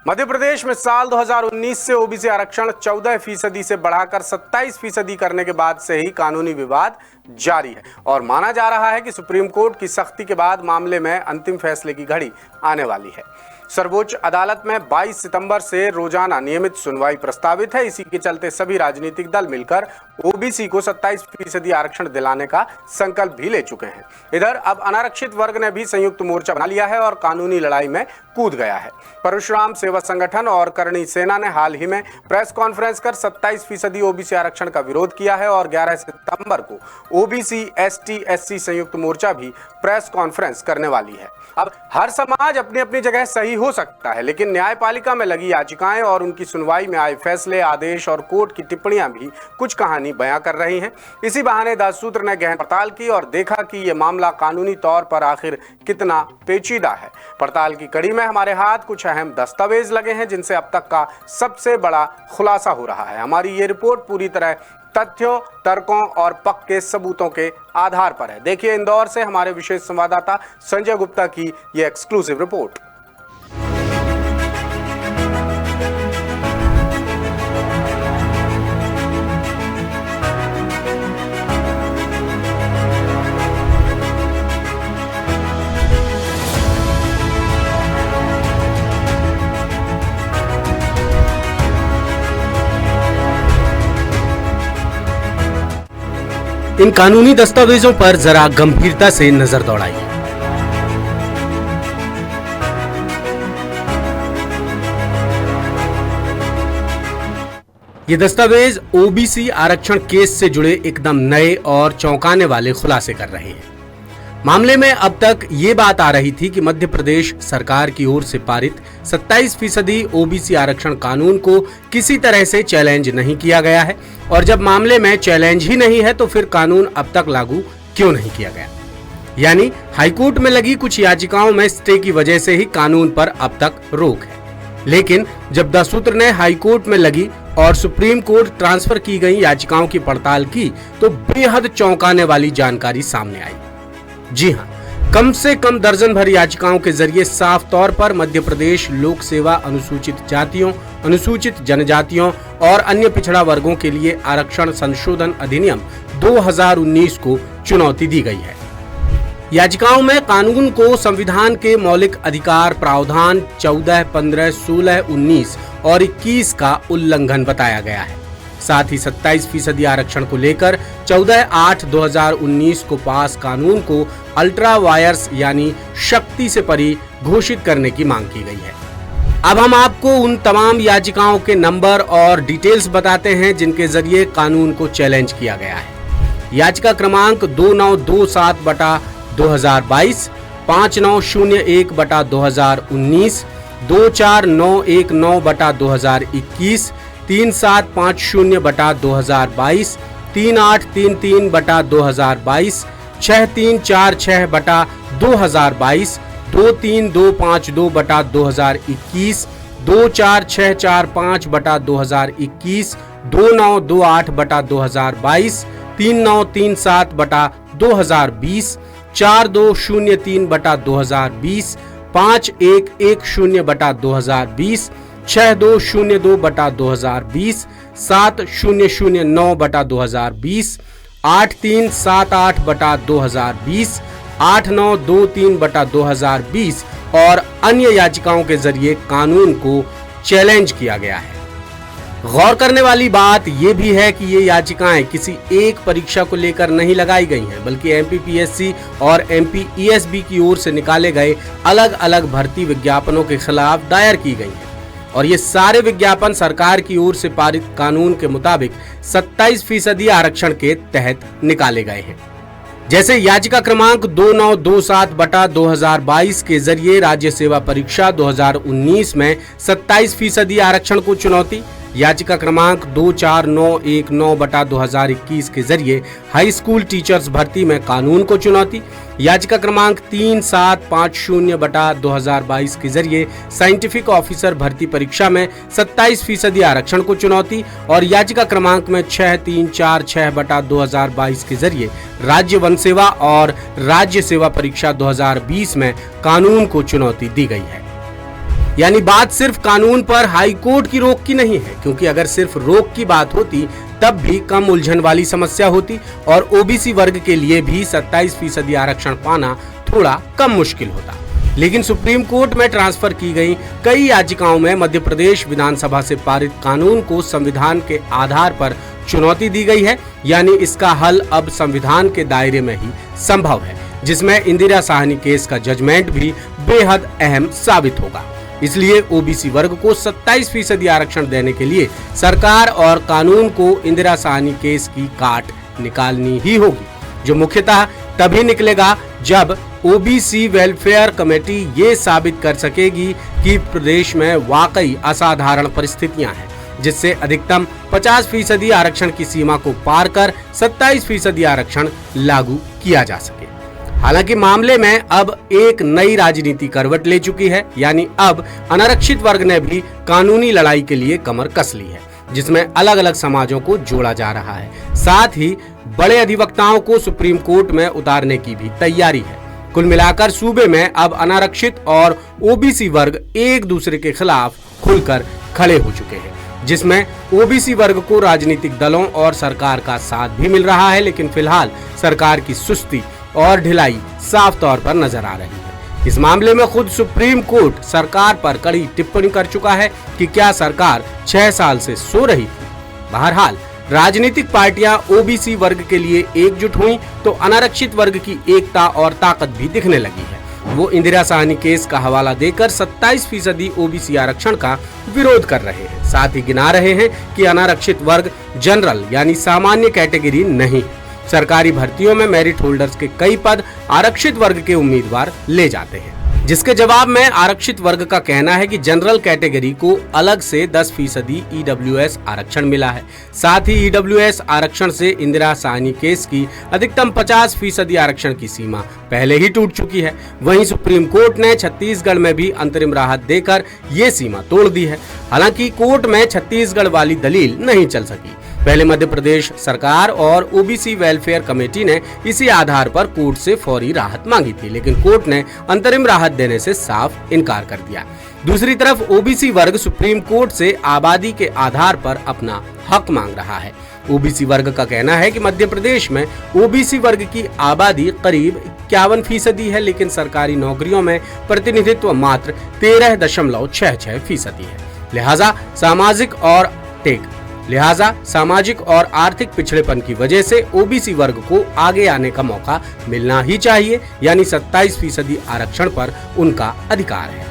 मध्य प्रदेश में साल 2019 से ओबीसी आरक्षण 14% से बढ़ाकर 27% करने के बाद से ही कानूनी विवाद जारी है और माना जा रहा है कि सुप्रीम कोर्ट की सख्ती के बाद मामले में अंतिम फैसले की घड़ी आने वाली है। सर्वोच्च अदालत में 22 सितंबर से रोजाना नियमित सुनवाई प्रस्तावित है। इसी के चलते सभी राजनीतिक दल मिलकर ओबीसी को 27% आरक्षण दिलाने का संकल्प भी ले चुके हैं। इधर अब अनारक्षित वर्ग ने भी संयुक्त मोर्चा बना लिया है और कानूनी लड़ाई में कूद गया है। परशुराम सेवा संगठन और करणी सेना ने हाल ही में प्रेस कॉन्फ्रेंस कर 27% ओबीसी आरक्षण का विरोध किया है और 11 सितंबर को ओबीसी एसटी एससी संयुक्त मोर्चा भी प्रेस कॉन्फ्रेंस करने वाली है। अब हर समाज अपनी अपनी जगह सही हो सकता है, लेकिन न्यायपालिका में लगी याचिकाएं और उनकी सुनवाई में आए फैसले, आदेश और कोर्ट की टिप्पणियां भी कुछ कहानी बयां कर रही हैं। इसी बहाने दाससूत्र ने गहन पड़ताल की और देखा कि यह मामला कानूनी तौर पर आखिर कितना पेचीदा है। पड़ताल की कड़ी में हमारे हाथ कुछ अहम दस्तावेज लगे हैं जिनसे अब तक का सबसे बड़ा खुलासा हो रहा है। हमारी ये रिपोर्ट पूरी तरह तथ्यों, तर्कों और पक्के सबूतों के आधार पर है। देखिए इंदौर से हमारे विशेष संवाददाता संजय गुप्ता की ये एक्सक्लूसिव रिपोर्ट। इन कानूनी दस्तावेजों पर जरा गंभीरता से नजर दौड़ाइए। ये दस्तावेज ओबीसी आरक्षण केस से जुड़े एकदम नए और चौंकाने वाले खुलासे कर रहे हैं। मामले में अब तक ये बात आ रही थी कि मध्य प्रदेश सरकार की ओर से पारित 27% ओबीसी आरक्षण कानून को किसी तरह से चैलेंज नहीं किया गया है और जब मामले में चैलेंज ही नहीं है तो फिर कानून अब तक लागू क्यों नहीं किया गया। यानी हाईकोर्ट में लगी कुछ याचिकाओं में स्टे की वजह से ही कानून पर अब तक रोक है। लेकिन जब दाससूत्र ने हाईकोर्ट में लगी और सुप्रीम कोर्ट ट्रांसफर की गई याचिकाओं की पड़ताल की तो बेहद चौंकाने वाली जानकारी सामने आई। जी हां, कम से कम दर्जन भर याचिकाओं के जरिए साफ तौर पर मध्य प्रदेश लोक सेवा अनुसूचित जातियों, अनुसूचित जनजातियों और अन्य पिछड़ा वर्गों के लिए आरक्षण संशोधन अधिनियम 2019 को चुनौती दी गई है। याचिकाओं में कानून को संविधान के मौलिक अधिकार प्रावधान 14, 15, 16, 19 और 21 का उल्लंघन बताया गया है। साथ ही 27% आरक्षण को लेकर 14/8/2019 को पास कानून को अल्ट्रा वायर्स यानी शक्ति से परे घोषित करने की मांग की गई है। अब हम आपको उन तमाम याचिकाओं के नंबर और डिटेल्स बताते हैं जिनके जरिए कानून को चैलेंज किया गया है। याचिका क्रमांक 2927/2022, 5901/2019, 24919/2021, 3750/2022, 3833/2022, 6346/2022, 23252/2021, 24645/2021, 2928/2022, 3937/2020, 4203/2020, 5110/2020, 6202/2020, 7009/2020, 8378/2020, 8923/2020 और अन्य याचिकाओं के जरिए कानून को चैलेंज किया गया है। गौर करने वाली बात यह भी है कि ये याचिकाएं किसी एक परीक्षा को लेकर नहीं लगाई गई हैं, बल्कि एमपीपीएससी और एमपीईएसबी की ओर से निकाले गए अलग अलग भर्ती विज्ञापनों के खिलाफ दायर की गई हैं और ये सारे विज्ञापन सरकार की ओर से पारित कानून के मुताबिक 27% आरक्षण के तहत निकाले गए हैं। जैसे याचिका क्रमांक 2927/2022 के जरिए राज्य सेवा परीक्षा 2019 में 27% आरक्षण को चुनौती, याचिका क्रमांक 24919/2021 के जरिए हाई स्कूल टीचर्स भर्ती में कानून को चुनौती, याचिका क्रमांक 3750/2022 के जरिए साइंटिफिक ऑफिसर भर्ती परीक्षा में 27% आरक्षण को चुनौती और याचिका क्रमांक में 6346/2022 के जरिए राज्य वन सेवा और राज्य सेवा परीक्षा 2020 में कानून को चुनौती दी गई है। यानी बात सिर्फ कानून पर हाई कोर्ट की रोक की नहीं है, क्योंकि अगर सिर्फ रोक की बात होती तब भी कम उलझन वाली समस्या होती और ओबीसी वर्ग के लिए भी 27% आरक्षण पाना थोड़ा कम मुश्किल होता। लेकिन सुप्रीम कोर्ट में ट्रांसफर की गई कई याचिकाओं में मध्य प्रदेश विधानसभा से पारित कानून को संविधान के आधार पर चुनौती दी गई है, यानी इसका हल अब संविधान के दायरे में ही संभव है, जिसमें इंदिरा साहनी केस का जजमेंट भी बेहद अहम साबित होगा। इसलिए ओबीसी वर्ग को 27% आरक्षण देने के लिए सरकार और कानून को इंदिरा साहनी केस की काट निकालनी ही होगी, जो मुख्यतः तभी निकलेगा जब ओबीसी वेलफेयर कमेटी ये साबित कर सकेगी कि प्रदेश में वाकई असाधारण परिस्थितियां हैं, जिससे अधिकतम 50% आरक्षण की सीमा को पार कर 27% आरक्षण लागू किया जा सके। हालांकि मामले में अब एक नई राजनीति करवट ले चुकी है, यानी अब अनारक्षित वर्ग ने भी कानूनी लड़ाई के लिए कमर कस ली है, जिसमें अलग अलग समाजों को जोड़ा जा रहा है। साथ ही बड़े अधिवक्ताओं को सुप्रीम कोर्ट में उतारने की भी तैयारी है। कुल मिलाकर सूबे में अब अनारक्षित और ओबीसी वर्ग एक दूसरे के खिलाफ खुलकर खड़े हो चुके हैं, जिसमें ओबीसी वर्ग को राजनीतिक दलों और सरकार का साथ भी मिल रहा है, लेकिन फिलहाल सरकार की सुस्ती और ढिलाई साफ तौर पर नजर आ रही है। इस मामले में खुद सुप्रीम कोर्ट सरकार पर कड़ी टिप्पणी कर चुका है कि क्या सरकार 6 साल से सो रही थी। बहरहाल राजनीतिक पार्टियां ओबीसी वर्ग के लिए एकजुट हुई तो अनारक्षित वर्ग की एकता और ताकत भी दिखने लगी है। वो इंदिरा साहनी केस का हवाला देकर 27% ओबीसी आरक्षण का विरोध कर रहे हैं। साथ ही गिना रहे हैं कि अनारक्षित वर्ग जनरल यानी सामान्य कैटेगरी नहीं। सरकारी भर्तियों में मेरिट होल्डर्स के कई पद आरक्षित वर्ग के उम्मीदवार ले जाते हैं, जिसके जवाब में आरक्षित वर्ग का कहना है कि जनरल कैटेगरी को अलग से 10% ईडब्ल्यूएस आरक्षण मिला है। साथ ही ईडब्ल्यूएस आरक्षण से इंदिरा साहनी केस की अधिकतम 50% आरक्षण की सीमा पहले ही टूट चुकी है। वहीं सुप्रीम कोर्ट ने छत्तीसगढ़ में भी अंतरिम राहत देकर ये सीमा तोड़ दी है। हालांकि कोर्ट में छत्तीसगढ़ वाली दलील नहीं चल सकी। पहले मध्य प्रदेश सरकार और ओबीसी वेलफेयर कमेटी ने इसी आधार पर कोर्ट से फौरी राहत मांगी थी, लेकिन कोर्ट ने अंतरिम राहत देने से साफ इनकार कर दिया। दूसरी तरफ ओबीसी वर्ग सुप्रीम कोर्ट से आबादी के आधार पर अपना हक मांग रहा है। ओबीसी वर्ग का कहना है कि मध्य प्रदेश में ओबीसी वर्ग की आबादी करीब 51% है, लेकिन सरकारी नौकरियों में प्रतिनिधित्व मात्र 13.66% है। लिहाजा सामाजिक और आर्थिक पिछड़ेपन की वजह से ओबीसी वर्ग को आगे आने का मौका मिलना ही चाहिए, यानी 27% आरक्षण पर उनका अधिकार है।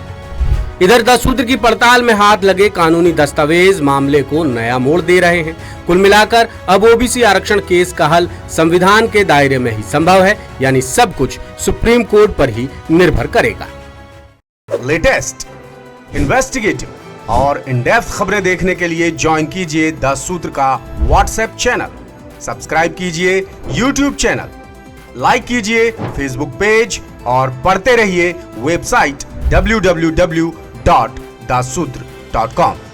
इधर 10 सूत्र की पड़ताल में हाथ लगे कानूनी दस्तावेज मामले को नया मोड़ दे रहे हैं। कुल मिलाकर अब ओबीसी आरक्षण केस का हल संविधान के दायरे में ही संभव है, यानी सब कुछ सुप्रीम कोर्ट पर ही निर्भर करेगा। लेटेस्ट, इन्वेस्टिगेटिव और इन डेप्थ खबरें देखने के लिए ज्वाइन कीजिए 10 सूत्र का व्हाट्सएप चैनल, सब्सक्राइब कीजिए यूट्यूब चैनल, लाइक कीजिए फेसबुक पेज और पढ़ते रहिए वेबसाइट www.dasutr.com।